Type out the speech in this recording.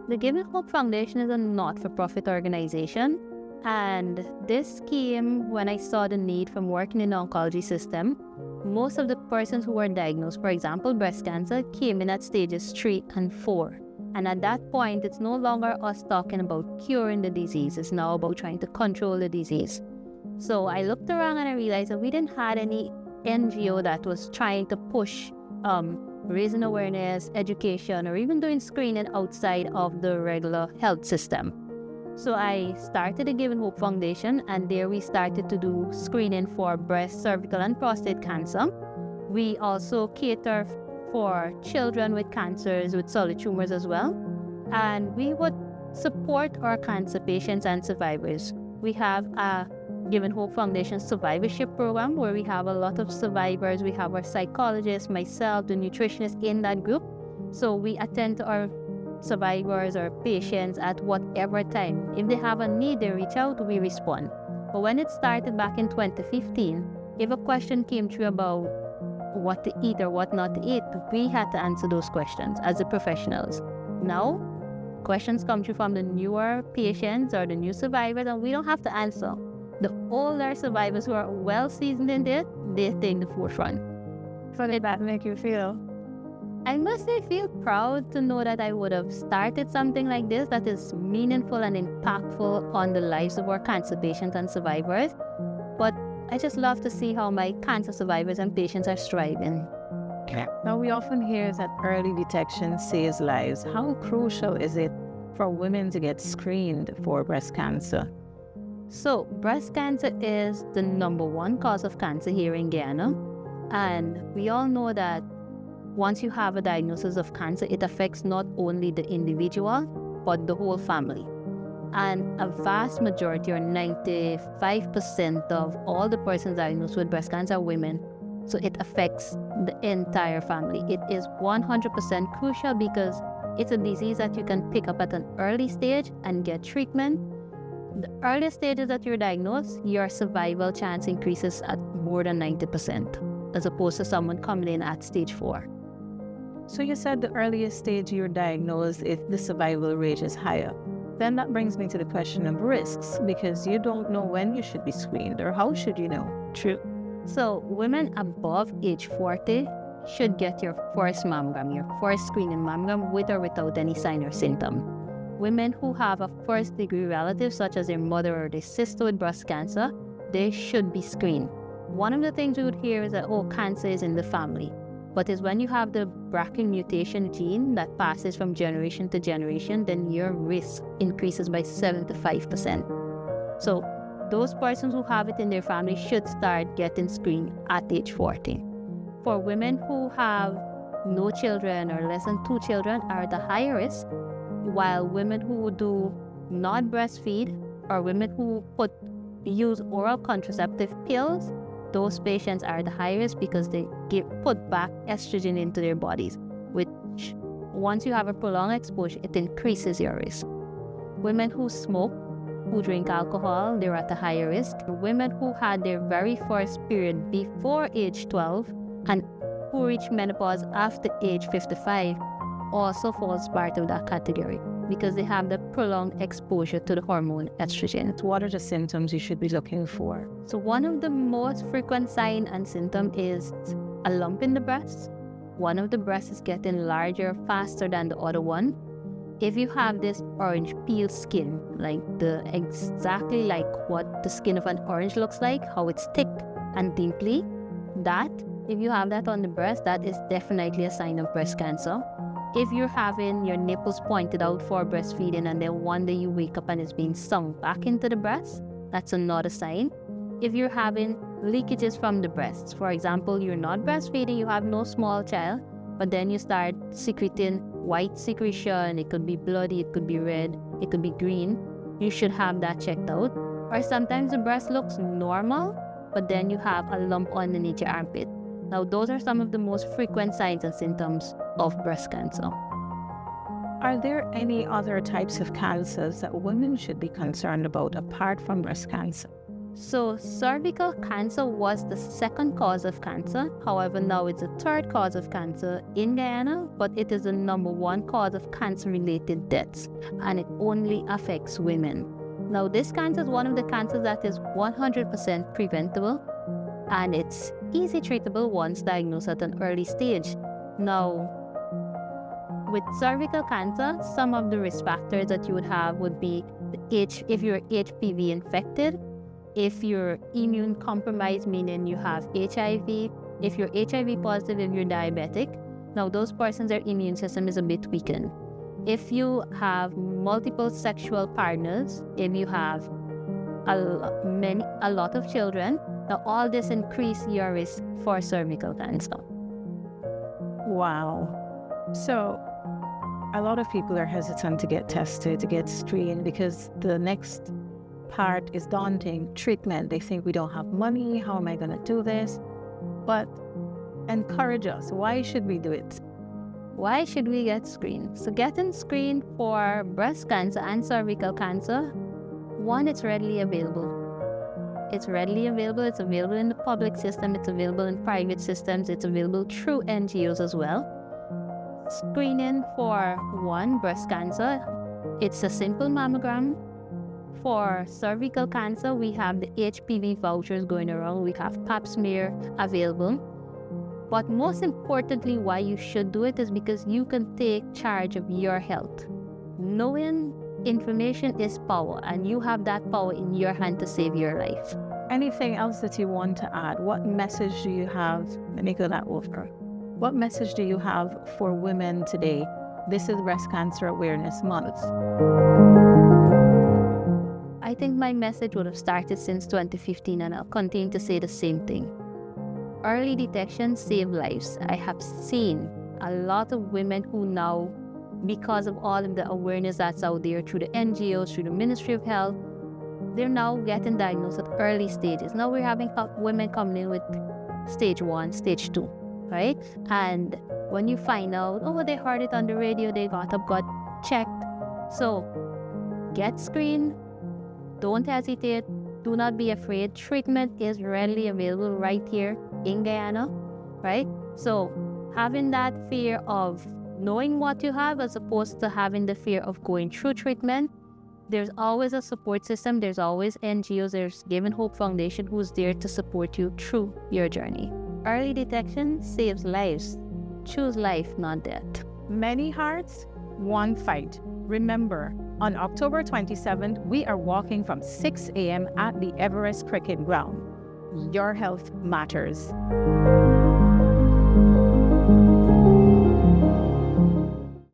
The Giving Hope Foundation is a not-for-profit organization, and this came when I saw the need from working in the oncology system. Most of the persons who were diagnosed, for example, breast cancer, came in at stages 3 and 4. And at that point, it's no longer us talking about curing the disease. It's now about trying to control the disease. So I looked around and I realized that we didn't have any NGO that was trying to push raising awareness, education, or even doing screening outside of the regular health system. So I started the Giving Hope Foundation, and there we started to do screening for breast, cervical, and prostate cancer. We also cater for children with cancers, with solid tumors as well. And we would support our cancer patients and survivors. We have a Giving Hope Foundation survivorship program where we have a lot of survivors. We have our psychologist, myself, the nutritionist in that group. So we attend to our survivors or patients at whatever time. If they have a need, they reach out, we respond. But when it started back in 2015, if a question came through about what to eat or what not to eat, we had to answer those questions as the professionals. Now, questions come through from the newer patients or the new survivors, and we don't have to answer. The older survivors who are well seasoned in it, they take the forefront. How did that make you feel? I must say, I feel proud to know that I would have started something like this that is meaningful and impactful on the lives of our cancer patients and survivors. But I just love to see how my cancer survivors and patients are thriving. Now, we often hear that early detection saves lives. How crucial is it for women to get screened for breast cancer? So, breast cancer is the #1 cause of cancer here in Guyana. And we all know that once you have a diagnosis of cancer, it affects not only the individual, but the whole family. And a vast majority, or 95% of all the persons diagnosed with breast cancer are women. So it affects the entire family. It is 100% crucial because it's a disease that you can pick up at an early stage and get treatment. The earlier stages that you're diagnosed, your survival chance increases at more than 90%, as opposed to someone coming in at stage 4. So you said the earliest stage you're diagnosed, the survival rate is higher. Then that brings me to the question of risks, because you don't know when you should be screened, or how should you know? True. So women above age 40 should get your first mammogram, your first screening mammogram, with or without any sign or symptom. Women who have a first-degree relative, such as their mother or their sister with breast cancer, they should be screened. One of the things we would hear is that, oh, cancer is in the family. But it's when you have the BRCA mutation gene that passes from generation to generation, then your risk increases by 75%. So those persons who have it in their family should start getting screened at age 40. For women who have no children or less than 2 children are at a higher risk, while women who do not breastfeed or women who use oral contraceptive pills, those patients are at high risk because they put back estrogen into their bodies, which once you have a prolonged exposure, it increases your risk. Women who smoke, who drink alcohol, they're at a higher risk. Women who had their very first period before age 12 and who reach menopause after age 55 also falls part of that category because they have the prolonged exposure to the hormone estrogen. What are the symptoms you should be looking for? So one of the most frequent sign and symptom is a lump in the breast. One of the breasts is getting larger faster than the other one. If you have this orange peel skin, exactly like what the skin of an orange looks like, how it's thick and dimply, if you have that on the breast, that is definitely a sign of breast cancer. If you're having your nipples pointed out for breastfeeding and then one day you wake up and it's being sunk back into the breast, that's another sign. If you're having leakages from the breasts, for example, you're not breastfeeding, you have no small child, but then you start secreting white secretion, it could be bloody, it could be red, it could be green, you should have that checked out. Or sometimes the breast looks normal, but then you have a lump underneath your armpit. Now, those are some of the most frequent signs and symptoms of breast cancer. Are there any other types of cancers that women should be concerned about apart from breast cancer? So cervical cancer was the second cause of cancer. However, now it's the third cause of cancer in Guyana, but it is the number one cause of cancer-related deaths, and it only affects women. Now, this cancer is one of the cancers that is 100% preventable, and it's easy treatable once diagnosed at an early stage. Now, with cervical cancer, some of the risk factors that you would have would be if you're HPV infected, if you're immune compromised, meaning you have HIV, if you're HIV positive, if you're diabetic. Now, those persons, their immune system is a bit weakened. If you have multiple sexual partners, if you have a lot of children, now all this increase your risk for cervical cancer. Wow. So a lot of people are hesitant to get tested, to get screened, because the next part is daunting. Treatment. They think we don't have money. How am I going to do this? But encourage us. Why should we do it? Why should we get screened? So getting screened for breast cancer and cervical cancer, one, it's readily available. It's readily available. It's available in the public system. It's available in private systems. It's available through NGOs as well. Screening for one, breast cancer, it's a simple mammogram. For cervical cancer, we have the HPV vouchers going around. We have pap smear available. But most importantly, why you should do it is because you can take charge of your health. Knowing information is power, and you have that power in your hand to save your life. Anything else that you want to add? What message do you have? Let me go that over. What message do you have for women today? This is Breast Cancer Awareness Month. I think my message would have started since 2015, and I'll continue to say the same thing. Early detection saves lives. I have seen a lot of women who now, because of all of the awareness that's out there through the NGOs, through the Ministry of Health, they're now getting diagnosed at early stages. Now we're having women coming in with stage 1, stage 2, right? And when you find out, oh, they heard it on the radio, they got checked. So get screened. Don't hesitate. Do not be afraid. Treatment is readily available right here in Guyana, right? So having that fear of knowing what you have as opposed to having the fear of going through treatment, there's always a support system. There's always NGOs. There's Given Hope Foundation who's there to support you through your journey. Early detection saves lives. Choose life, not death. Many hearts, one fight. Remember, on October 27th, we are walking from 6 a.m. at the Everest Cricket Ground. Your health matters.